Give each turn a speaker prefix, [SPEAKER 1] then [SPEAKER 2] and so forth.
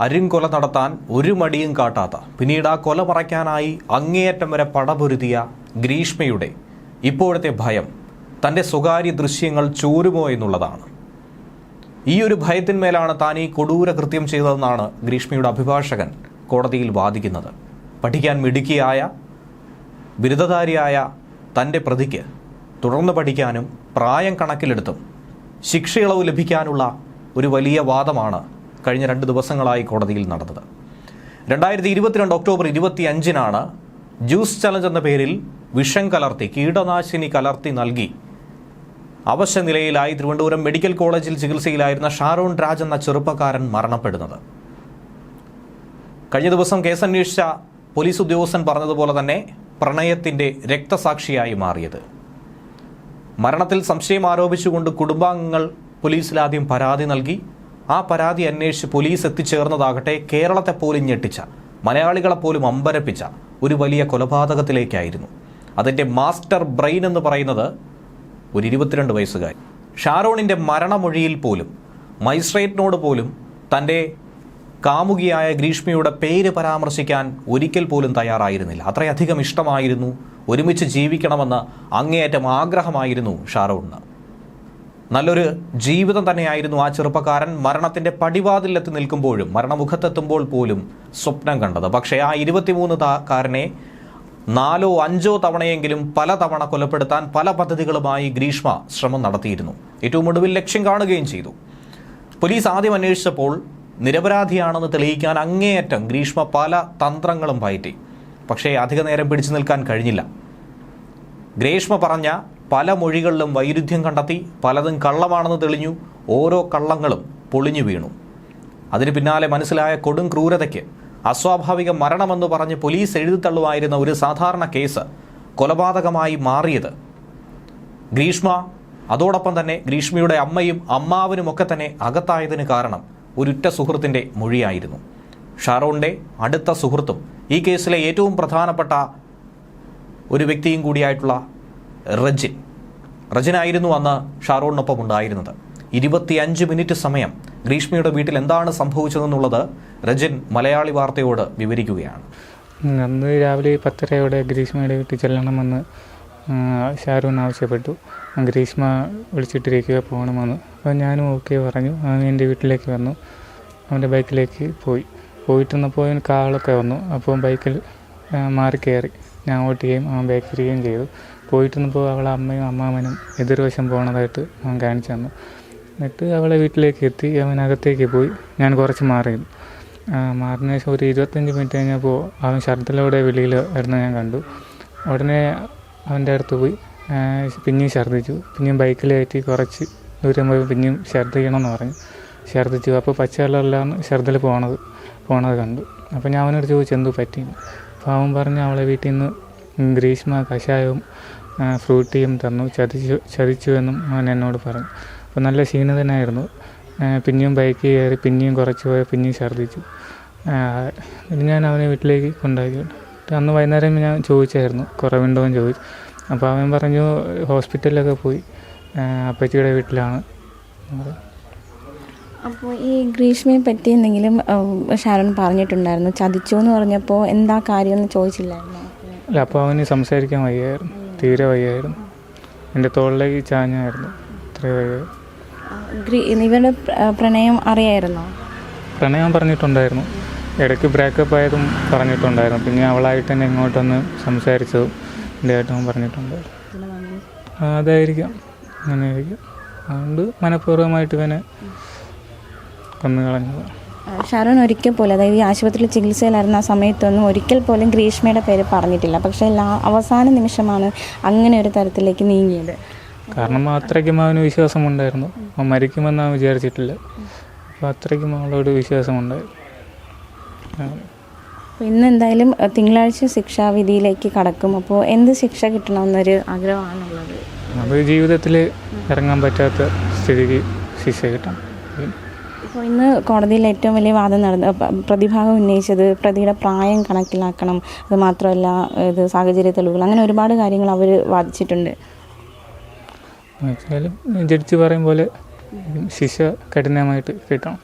[SPEAKER 1] അരുംകൊല നടത്താൻ ഒരു മടിയും കാട്ടാത്ത, പിന്നീട് ആ കൊല മറയ്ക്കാനായി അങ്ങേയറ്റം വരെ പടപൊരുതിയ ഗ്രീഷ്മയുടെ ഇപ്പോഴത്തെ ഭയം തൻ്റെ സ്വകാര്യ ദൃശ്യങ്ങൾ ചോരുമോ എന്നുള്ളതാണ്. ഈ ഒരു ഭയത്തിന്മേലാണ് താൻ ഈ കൊടൂര കൃത്യം ചെയ്തതെന്നാണ് ഗ്രീഷ്മയുടെ അഭിഭാഷകൻ കോടതിയിൽ വാദിക്കുന്നത്. പഠിക്കാൻ മിടുക്കിയായ ബിരുദധാരിയായ തൻ്റെ പ്രതിക്ക് തുടർന്ന് പഠിക്കാനും പ്രായം കണക്കിലെടുത്തും ശിക്ഷയിളവ് ലഭിക്കാനുള്ള ഒരു വലിയ വാദമാണ് കഴിഞ്ഞ 2 ദിവസങ്ങളായി കോടതിയിൽ നടന്നത്. 2022 ഒക്ടോബർ 25 ജ്യൂസ് ചലഞ്ച് എന്ന പേരിൽ വിഷം കലർത്തി, കീടനാശിനി കലർത്തി നൽകി അവശനിലയിലായി തിരുവനന്തപുരം മെഡിക്കൽ കോളേജിൽ ചികിത്സയിലായിരുന്ന ഷാരോൺ രാജ് എന്ന ചെറുപ്പക്കാരൻ മരണപ്പെടുന്നത്. കഴിഞ്ഞ ദിവസം കേസന്വേഷിച്ച പോലീസ് ഉദ്യോഗസ്ഥൻ പറഞ്ഞതുപോലെ തന്നെ പ്രണയത്തിൻ്റെ രക്തസാക്ഷിയായി മാറിയത്. മരണത്തിൽ സംശയം ആരോപിച്ചുകൊണ്ട് കുടുംബാംഗങ്ങൾ പോലീസിലാദ്യം പരാതി നൽകി. ആ പരാതി അന്വേഷിച്ച് പോലീസ് എത്തിച്ചേർന്നതാകട്ടെ കേരളത്തെ പോലും ഞെട്ടിച്ച, മലയാളികളെ പോലും അമ്പരപ്പിച്ച ഒരു വലിയ കൊലപാതകത്തിലേക്കായിരുന്നു. അതിൻ്റെ മാസ്റ്റർ ബ്രെയിൻ എന്ന് പറയുന്നത് ഒരു 22 വയസ്സുകാരി. ഷാരോണിൻ്റെ മരണമൊഴിയിൽ പോലും മജിസ്ട്രേറ്റിനോട് പോലും തൻ്റെ കാമുകിയായ ഗ്രീഷ്മയുടെ പേര് പരാമർശിക്കാൻ ഒരിക്കൽ പോലും തയ്യാറായിരുന്നില്ല. അത്രയധികം ഇഷ്ടമായിരുന്നു, ഒരുമിച്ച് ജീവിക്കണമെന്ന് അങ്ങേയറ്റം ആഗ്രഹമായിരുന്നു ഷാരോണിന്. നല്ലൊരു ജീവിതം തന്നെയായിരുന്നു ആ ചെറുപ്പക്കാരൻ മരണത്തിൻ്റെ പടിവാതിലെത്തി നിൽക്കുമ്പോഴും, മരണമുഖത്തെത്തുമ്പോൾ പോലും സ്വപ്നം കണ്ടത്. പക്ഷേ ആ 23-കാരനെ 4-5 തവണയെങ്കിലും പലതവണ കൊലപ്പെടുത്താൻ പല പദ്ധതികളുമായി ഗ്രീഷ്മ ശ്രമം നടത്തിയിരുന്നു. ഏറ്റവും ഒടുവിൽ ലക്ഷ്യം കാണുകയും ചെയ്തു. പോലീസ് ആദ്യം അന്വേഷിച്ചപ്പോൾ നിരപരാധിയാണെന്ന് തെളിയിക്കാൻ അങ്ങേയറ്റം ഗ്രീഷ്മ പല തന്ത്രങ്ങളും പയറ്റി. പക്ഷേ അധിക നേരം പിടിച്ചു നിൽക്കാൻ കഴിഞ്ഞില്ല. ഗ്രീഷ്മ പറഞ്ഞ പല മൊഴികളിലും വൈരുദ്ധ്യം കണ്ടെത്തി, പലതും കള്ളമാണെന്ന് തെളിഞ്ഞു. ഓരോ കള്ളങ്ങളും പൊളിഞ്ഞു വീണു. അതിന് പിന്നാലെ മനസ്സിലായ കൊടും ക്രൂരതയ്ക്ക് അസ്വാഭാവിക മരണമെന്ന് പറഞ്ഞ് പോലീസ് എഴുതിത്തള്ളുമായിരുന്ന ഒരു സാധാരണ കേസ് കൊലപാതകമായി മാറിയത് ഗ്രീഷ്മ, അതോടൊപ്പം തന്നെ ഗ്രീഷ്മയുടെ അമ്മയും അമ്മാവനുമൊക്കെ തന്നെ അകത്തായതിന് കാരണം ഒരുറ്റ സുഹൃത്തിൻ്റെ മൊഴിയായിരുന്നു. ഷാരോണിൻ്റെ അടുത്ത സുഹൃത്തും ഈ കേസിലെ ഏറ്റവും പ്രധാനപ്പെട്ട ഒരു വ്യക്തിയും കൂടിയായിട്ടുള്ള റജിനായിരുന്നു അന്ന് ഷാരോണിനൊപ്പം ഉണ്ടായിരുന്നത്. 25 മിനിറ്റ് സമയം ഗ്രീഷ്മയുടെ വീട്ടിൽ എന്താണ് സംഭവിച്ചതെന്നുള്ളത് രജിൻ മലയാളി വാർത്തയോട് വിവരിക്കുകയാണ്.
[SPEAKER 2] അന്ന് രാവിലെ 10:30 ഗ്രീഷ്മയുടെ വീട്ടിൽ ചെല്ലണമെന്ന് ഷാരോൺ ആവശ്യപ്പെട്ടു. ഗ്രീഷ്മ വിളിച്ചിട്ടിരിക്കുക പോകണമെന്ന്. അപ്പോൾ ഞാനും ഓക്കെ പറഞ്ഞു. അവൻ എൻ്റെ വീട്ടിലേക്ക് വന്നു. അവൻ്റെ ബൈക്കിലേക്ക് പോയിട്ടിരുന്നപ്പോൾ അവന് കാളൊക്കെ വന്നു. അപ്പോൾ ബൈക്കിൽ മാറി കയറി ഞാൻ ഓട്ടുകയും അവൻ ബാക്കിരിക്കുകയും ചെയ്തു. പോയിട്ടിരുന്നപ്പോൾ അവളെ അമ്മയും അമ്മാവനും എതിർവശം പോകണതായിട്ട് അവൻ കാണിച്ചു തന്നു. എന്നിട്ട് അവളെ വീട്ടിലേക്ക് എത്തി. അവനകത്തേക്ക് പോയി. ഞാൻ കുറച്ച് മാറിയിരുന്നു. മാറിന് ശേഷം ഒരു 25 മിനിറ്റ് കഴിഞ്ഞപ്പോൾ അവൻ ഛർദ്ദിലൂടെ വെളിയിൽ വരുന്ന ഞാൻ കണ്ടു. ഉടനെ അവൻ്റെ അടുത്ത് പോയി പിന്നെയും ഛർദ്ദിച്ചു. പിന്നെയും ബൈക്കിൽ കയറ്റി കുറച്ച് ദൂരം പോയി പിന്നെയും ഛർദ്ദിക്കണമെന്ന് പറഞ്ഞു. ഛർദ്ദിച്ചു. അപ്പോൾ പച്ച കളറിലാണ് ഛർദ്ദിൽ പോണത് കണ്ടു. അപ്പോൾ ഞാൻ അവനോട് ചോദിച്ചു എന്തു പറ്റിയെന്ന്. അപ്പോൾ അവൻ പറഞ്ഞു അവളെ വീട്ടിൽ നിന്ന് ഗ്രീഷ്മ കഷായവും ഫ്രൂട്ടിയും തന്നു, ചതിച്ചു എന്നും അവൻ എന്നോട് പറഞ്ഞു. അപ്പോൾ നല്ല ക്ഷീണിതനായിരുന്നു. പിന്നെയും ബൈക്ക് കയറി പിന്നെയും കുറച്ച് പോയി പിന്നെയും ഛർദ്ദിച്ചു. ഞാൻ അവനെ വീട്ടിലേക്ക് കൊണ്ടാക്കി. അന്ന് വൈകുന്നേരം ഞാൻ ചോദിച്ചായിരുന്നു കുറവുണ്ടോ എന്ന് ചോദിച്ചു. അപ്പോൾ അവൻ പറഞ്ഞു ഹോസ്പിറ്റലിലൊക്കെ പോയി, അപ്പച്ചിയുടെ വീട്ടിലാണ്.
[SPEAKER 3] അപ്പോൾ ഈ ഗ്രീഷ്മയെ പറ്റി എന്തെങ്കിലും ഷാരോൺ പറഞ്ഞിട്ടുണ്ടായിരുന്നു? ചതിച്ചു എന്ന് പറഞ്ഞപ്പോൾ എന്താ കാര്യമെന്ന് ചോദിച്ചില്ലായിരുന്നു?
[SPEAKER 2] അല്ല, അപ്പോൾ അവന് സംസാരിക്കാൻ വയ്യായിരുന്നു, തീരെ വയ്യായിരുന്നു. എൻ്റെ തോളിലേക്ക് ചാഞ്ഞായിരുന്നു, അത്രയും വയ്യായിരുന്നു.
[SPEAKER 3] ഇവരുടെ പ്രണയം അറിയായിരുന്നോ?
[SPEAKER 2] പ്രണയം പറഞ്ഞിട്ടുണ്ടായിരുന്നു. ഇടയ്ക്ക് ബ്രേക്കപ്പ് ആയതും പറഞ്ഞിട്ടുണ്ടായിരുന്നു. പിന്നെ അവളായിട്ട് തന്നെ ഇങ്ങോട്ടൊന്ന് സംസാരിച്ചതും എൻ്റെ ആയിട്ടും പറഞ്ഞിട്ടുണ്ടായിരുന്നു. അതായിരിക്കാം, അങ്ങനെയായിരിക്കും. അതുകൊണ്ട് മനഃപൂർവ്വമായിട്ട് ഇവനെ കൊന്നു കളഞ്ഞത്.
[SPEAKER 3] ഷാരോൺ ഒരിക്കൽ പോലും, അതായത് ഈ ആശുപത്രിയിൽ ചികിത്സയിലായിരുന്ന ആ സമയത്തൊന്നും ഒരിക്കൽ പോലും ഗ്രീഷ്മയുടെ പേര് പറഞ്ഞിട്ടില്ല. പക്ഷേ അവസാന നിമിഷമാണ് അങ്ങനെ ഒരു തരത്തിലേക്ക് നീങ്ങിയത്.
[SPEAKER 2] കാരണം അത്രയ്ക്കും അവന് വിശ്വാസമുണ്ടായിരുന്നു. അവൻ മരിക്കുമെന്ന് അവൻ വിചാരിച്ചിട്ടില്ല. അപ്പോൾ അത്രയ്ക്കും അവളോട് വിശ്വാസമുണ്ടായിരുന്നു.
[SPEAKER 3] ഇന്ന് എന്തായാലും തിങ്കളാഴ്ച ശിക്ഷാവിധിയിലേക്ക് കടക്കും. അപ്പോൾ എന്ത് ശിക്ഷ കിട്ടണമെന്നൊരു ആഗ്രഹമാണുള്ളത്?
[SPEAKER 2] അത് ജീവിതത്തിൽ ഇറങ്ങാൻ പറ്റാത്ത സ്ഥിതിക്ക് ശിക്ഷ കിട്ടണം.
[SPEAKER 3] ഇപ്പോൾ ഇന്ന് കോടതിയിൽ ഏറ്റവും വലിയ വാദം പ്രതിഭാഗം ഉന്നയിച്ചത് പ്രതിയുടെ പ്രായം കണക്കിലാക്കണം, അത് മാത്രമല്ല ഇത് സാഹചര്യ തെളിവുകൾ, അങ്ങനെ ഒരുപാട് കാര്യങ്ങൾ അവർ വാദിച്ചിട്ടുണ്ട്.
[SPEAKER 2] എന്നുവെച്ചാലും ജഡ്ജി പറയും പോലെ ശിക്ഷ കഠിനമായിട്ട് കിട്ടണം.